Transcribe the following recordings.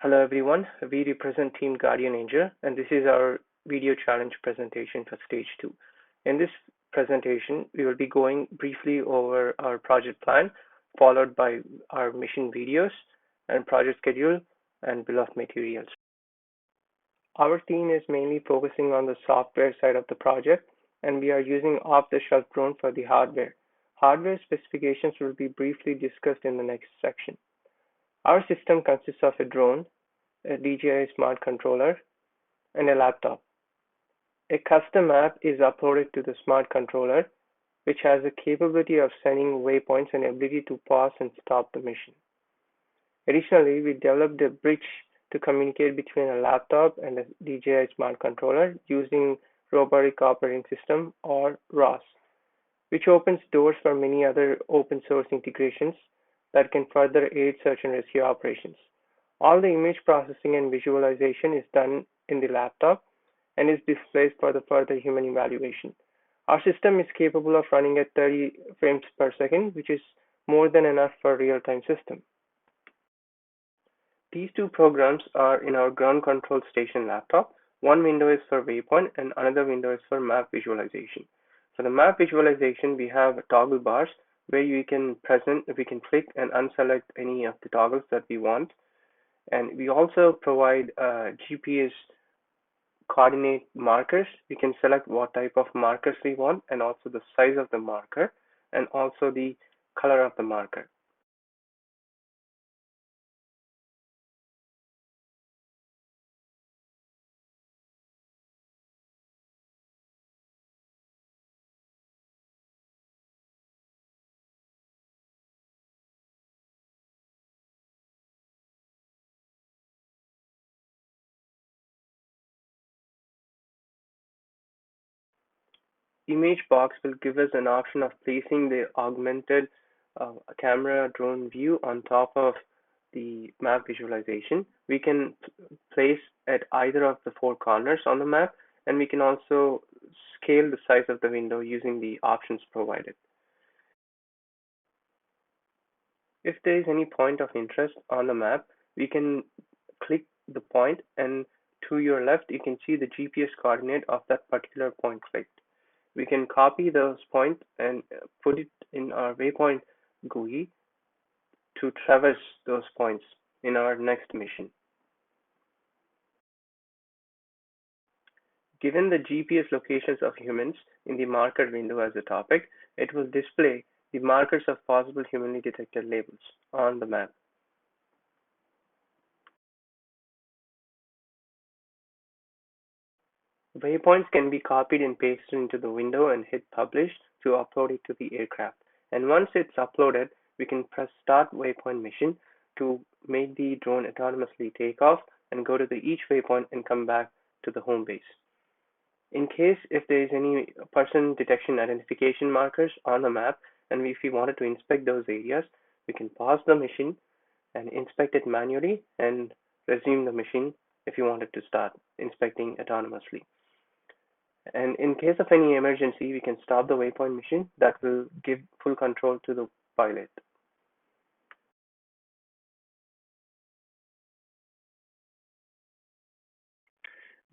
Hello everyone, we represent Team Guardian Angel and this is our video challenge presentation for stage 2. In this presentation, we will be going briefly over our project plan, followed by our mission videos and project schedule and bill of materials. Our team is mainly focusing on the software side of the project and we are using off-the-shelf drone for the hardware. Hardware specifications will be briefly discussed in the next section. Our system consists of a drone, a DJI smart controller, and a laptop. A custom app is uploaded to the smart controller, which has the capability of sending waypoints and ability to pause and stop the mission. Additionally, we developed a bridge to communicate between a laptop and a DJI smart controller using Robotic Operating System or ROS, which opens doors for many other open source integrations that can further aid search and rescue operations. All the image processing and visualization is done in the laptop and is displayed for the further human evaluation. Our system is capable of running at 30 frames per second, which is more than enough for a real-time system. These two programs are in our ground control station laptop. One window is for waypoint and another window is for map visualization. For the map visualization, we have toggle bars where we can click and unselect any of the toggles that we want. And we also provide GPS coordinate markers. We can select what type of markers we want and also the size of the marker and also the color of the marker. Image box will give us an option of placing the augmented camera drone view on top of the map visualization. We can place at either of the four corners on the map, and we can also scale the size of the window using the options provided. If there is any point of interest on the map, we can click the point, and to your left you can see the GPS coordinate of that particular point clicked. We can copy those points and put it in our waypoint GUI to traverse those points in our next mission. Given the GPS locations of humans in the marker window as a topic, it will display the markers of possible humanly detected labels on the map. Waypoints can be copied and pasted into the window and hit publish to upload it to the aircraft. And once it's uploaded, we can press start waypoint mission to make the drone autonomously take off and go to each waypoint and come back to the home base. In case if there is any person detection identification markers on the map, and if we wanted to inspect those areas, we can pause the mission and inspect it manually and resume the mission if you wanted to start inspecting autonomously. And in case of any emergency, we can stop the waypoint mission. That will give full control to the pilot.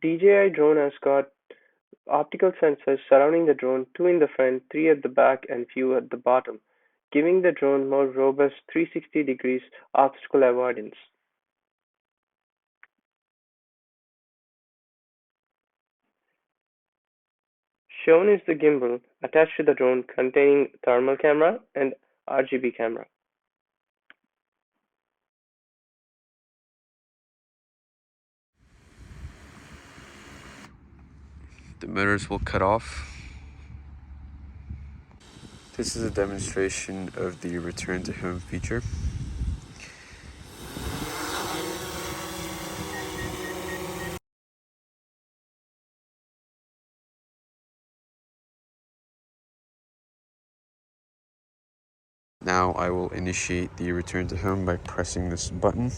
DJI drone has got optical sensors surrounding the drone, 2 in the front, 3 at the back, and few at the bottom, giving the drone more robust 360 degrees obstacle avoidance. Shown is the gimbal attached to the drone containing thermal camera and RGB camera. The motors will cut off. This is a demonstration of the return to home feature. Now I will initiate the return to home by pressing this button.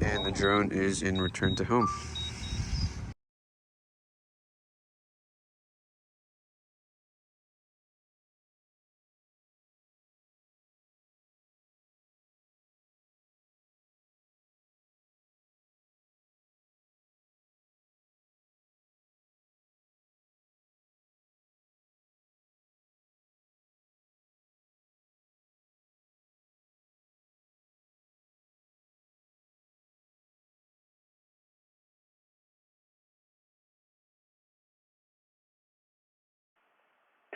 And the drone is in return to home.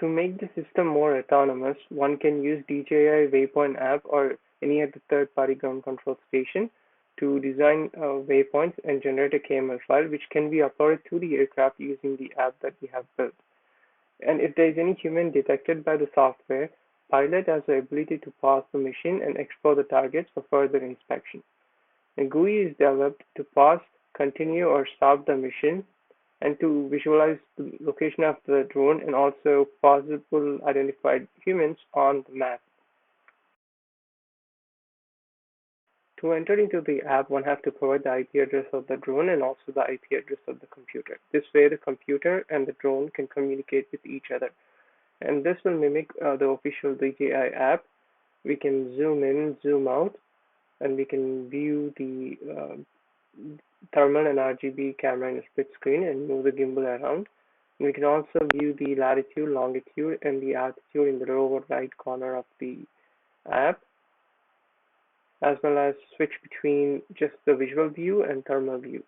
To make the system more autonomous, one can use DJI Waypoint app or any other third-party ground control station to design waypoints and generate a KML file, which can be uploaded to the aircraft using the app that we have built. And if there is any human detected by the software, pilot has the ability to pause the mission and explore the targets for further inspection. A GUI is developed to pause, continue, or stop the mission and to visualize the location of the drone and also possible identified humans on the map. To enter into the app, one has to provide the IP address of the drone and also the IP address of the computer. This way, the computer and the drone can communicate with each other. And this will mimic the official DJI app. We can zoom in, zoom out, and we can view the thermal and RGB camera in a split screen and move the gimbal around. And we can also view the latitude, longitude, and the altitude in the lower right corner of the app, as well as switch between just the visual view and thermal view.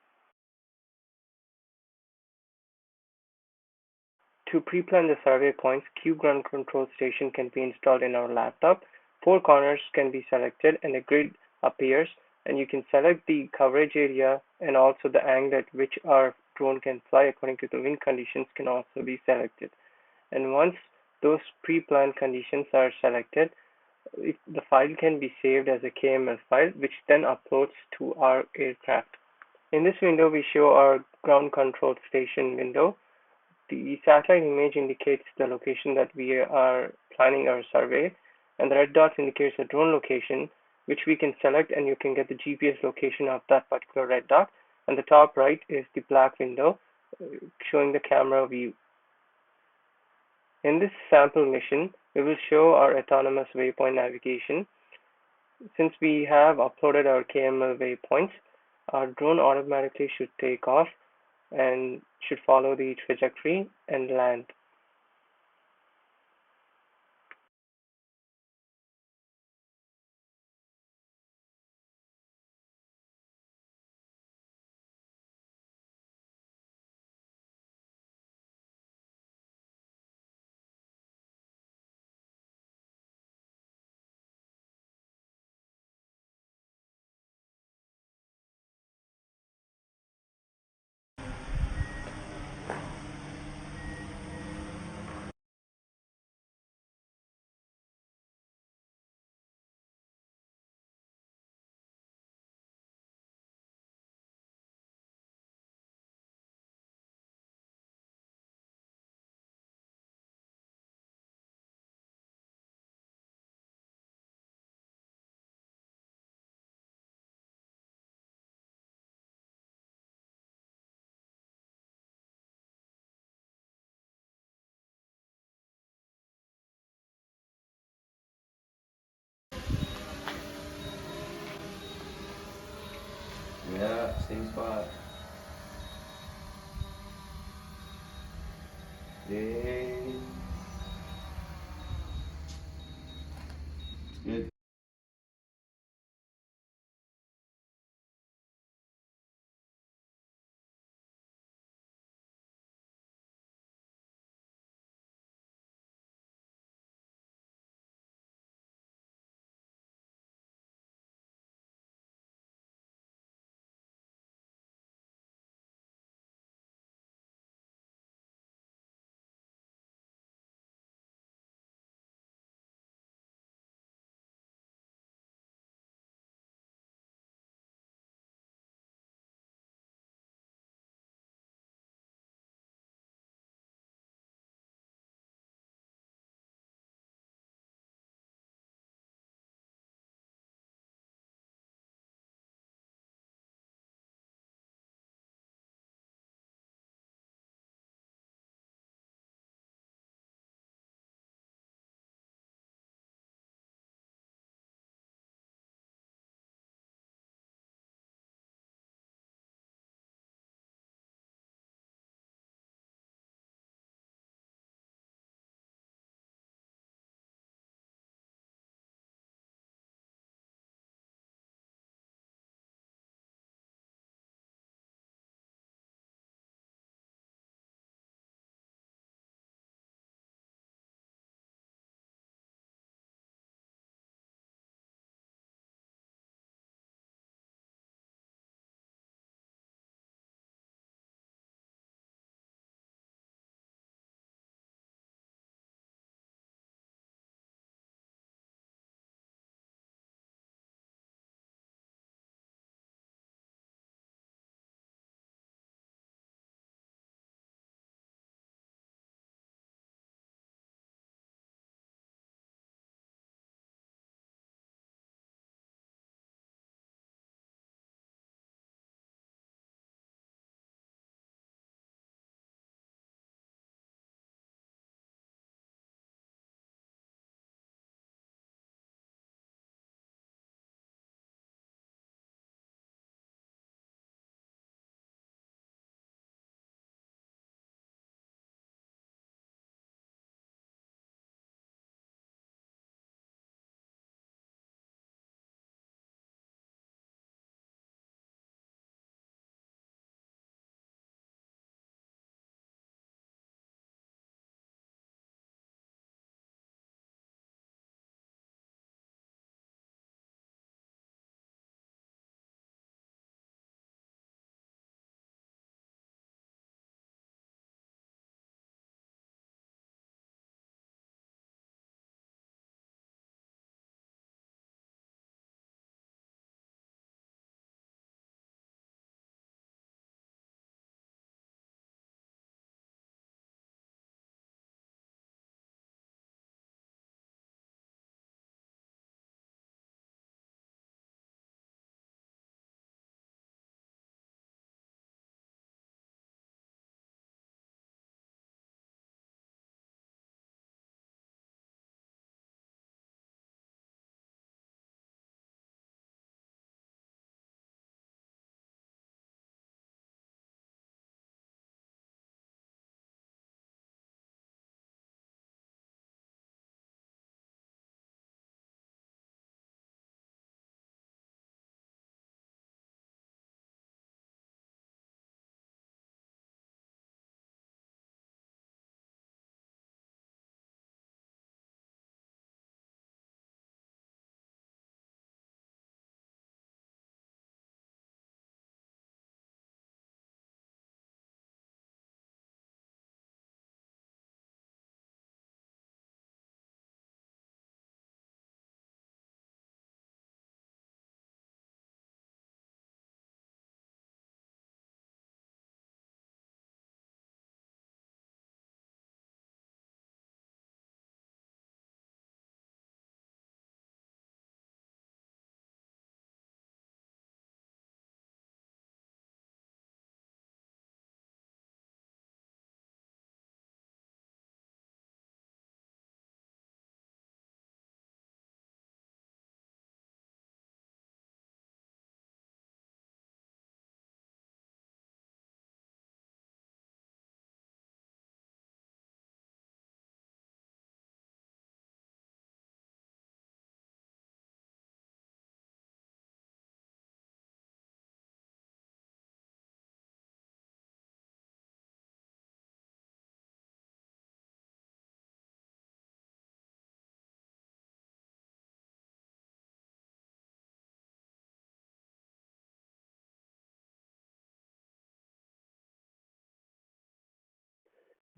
To pre-plan the survey points, Q ground control station can be installed in our laptop. 4 corners can be selected and a grid appears, and you can select the coverage area and also the angle at which our drone can fly according to the wind conditions can also be selected. And once those pre-planned conditions are selected, the file can be saved as a KML file, which then uploads to our aircraft. In this window, we show our ground control station window. The satellite image indicates the location that we are planning our survey, and the red dots indicates the drone location, which we can select, and you can get the GPS location of that particular red dot. And the top right is the black window showing the camera view. In this sample mission, we will show our autonomous waypoint navigation. Since we have uploaded our KML waypoints, our drone automatically should take off and should follow the trajectory and land. Yeah, same spot. Yay. Good.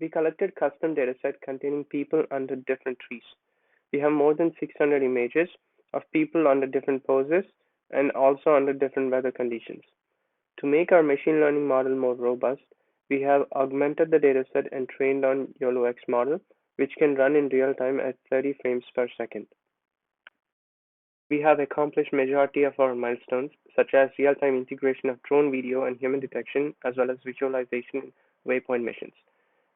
We collected custom dataset containing people under different trees. We have more than 600 images of people under different poses and also under different weather conditions. To make our machine learning model more robust, we have augmented the dataset and trained on YOLO-X model, which can run in real time at 30 frames per second. We have accomplished majority of our milestones, such as real-time integration of drone video and human detection, as well as visualization in waypoint missions.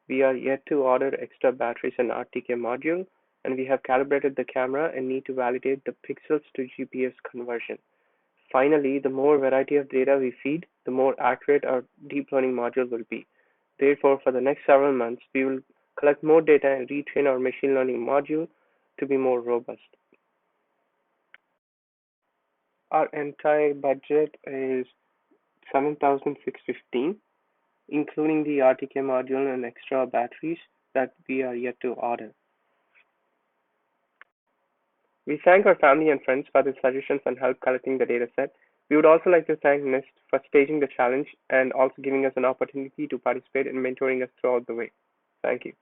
We are yet to order extra batteries and RTK module, and we have calibrated the camera and need to validate the pixels to GPS conversion. Finally, the more variety of data we feed, the more accurate our deep learning module will be. Therefore, for the next several months, we will collect more data and retrain our machine learning module to be more robust. Our entire budget is 7,615, including the RTK module and extra batteries that we are yet to order. We thank our family and friends for their suggestions and help collecting the dataset. We would also like to thank NIST for staging the challenge and also giving us an opportunity to participate and mentoring us throughout the way. Thank you.